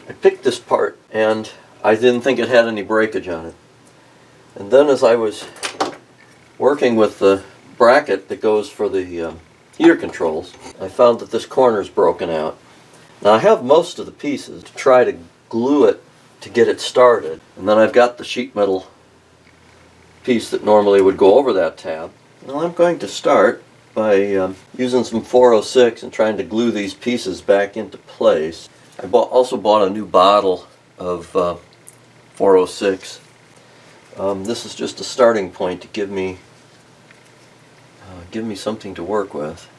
I picked this part and I didn't think it had any breakage on it. And then as I was working with the bracket that goes for the heater controls, I found that this corner is broken out. Now I have most of the pieces to try to glue it to get it started. And then I've got the sheet metal piece that normally would go over that tab. Well, I'm going to start by using some 406 and trying to glue these pieces back into place. I also bought a new bottle of 406. This is just a starting point to give me something to work with.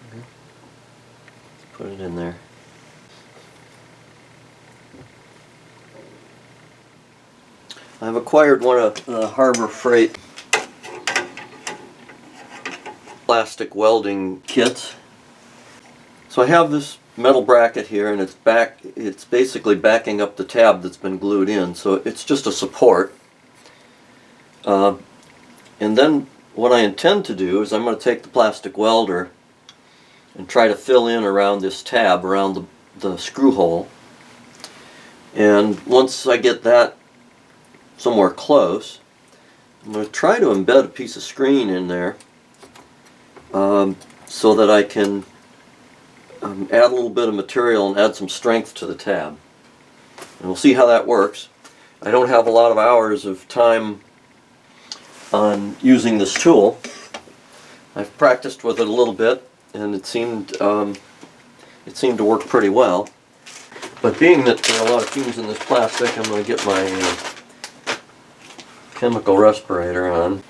Okay. Let's put it in there. I've acquired one of Harbor Freight plastic welding kits. So I have this metal bracket here, and it's basically backing up the tab that's been glued in, so it's just a support. And then what I intend to do is I'm going to take the plastic welder and try to fill in around this tab, around the screw hole. And once I get that somewhere close, I'm going to try to embed a piece of screen in there so that I can add a little bit of material and add some strength to the tab. And we'll see how that works. I don't have a lot of hours of time on using this tool. I've practiced with it a little bit, and it seemed to work pretty well. But being that there are a lot of fumes in this plastic, I'm going to get my chemical respirator on.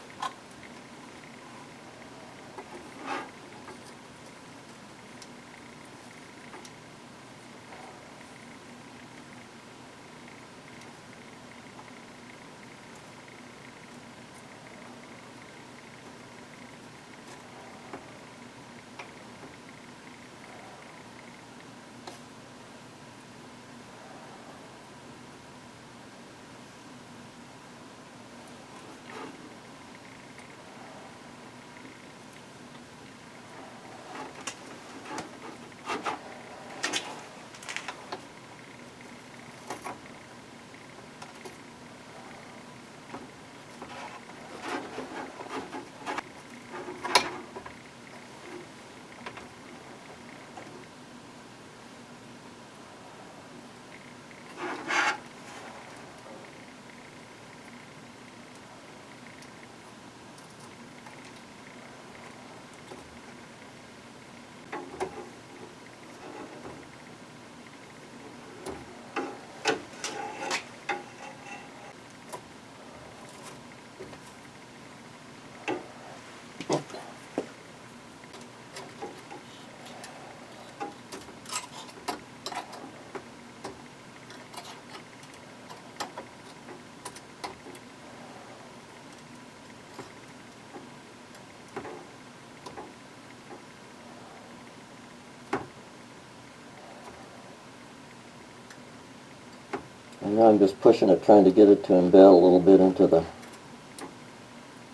And now I'm just pushing it, trying to get it to embed a little bit into the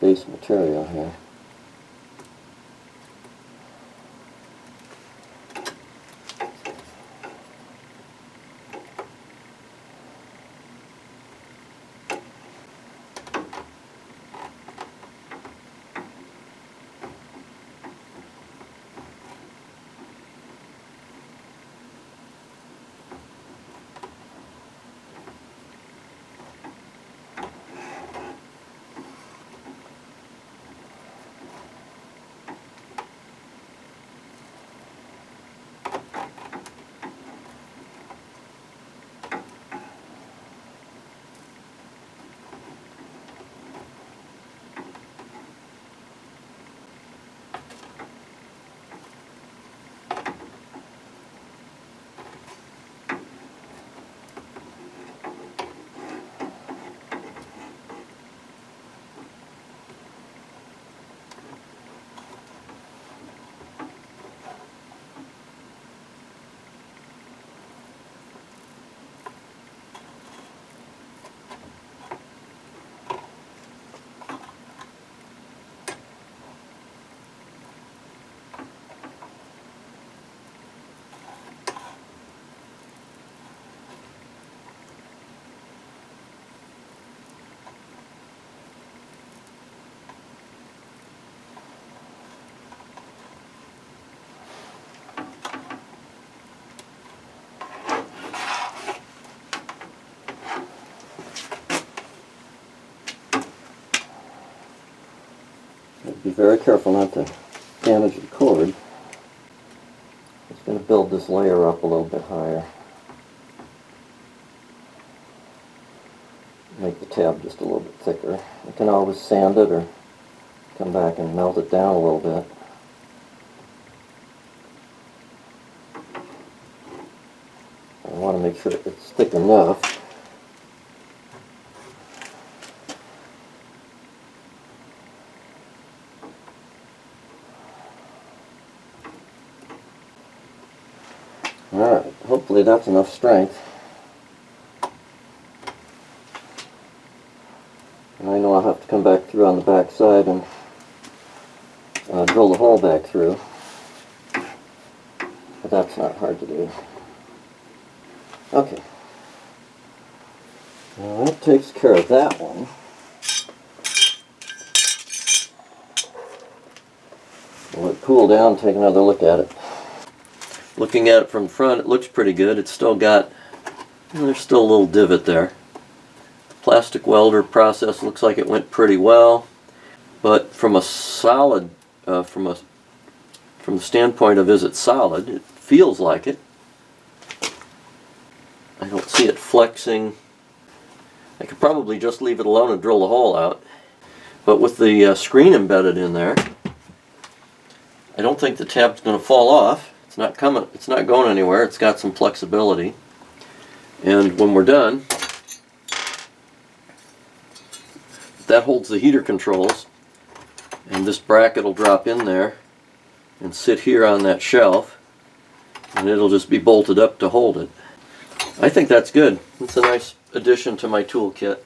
base material here. be very careful not to damage the cord. Just going to build this layer up a little bit higher. Make the tab just a little bit thicker. I can always sand it or come back and melt it down a little bit. I want to make sure it's thick enough. Alright, hopefully that's enough strength. And I know I'll have to come back through on the back side and drill the hole back through. But that's not hard to do. Okay. Well, that takes care of that one. We'll let it cool down and take another look at it. Looking at it from the front, it looks pretty good. It's still got, there's still a little divot there. Plastic welder process looks like it went pretty well, but from a solid, from the standpoint of is it solid, it feels like it. I don't see it flexing. I could probably just leave it alone and drill the hole out, but with the screen embedded in there, I don't think the tab's going to fall off. It's not coming. It's not going anywhere. It's got some flexibility, and when we're done, that holds the heater controls, and this bracket will drop in there and sit here on that shelf, and it'll just be bolted up to hold it. I think that's good. It's a nice addition to my toolkit.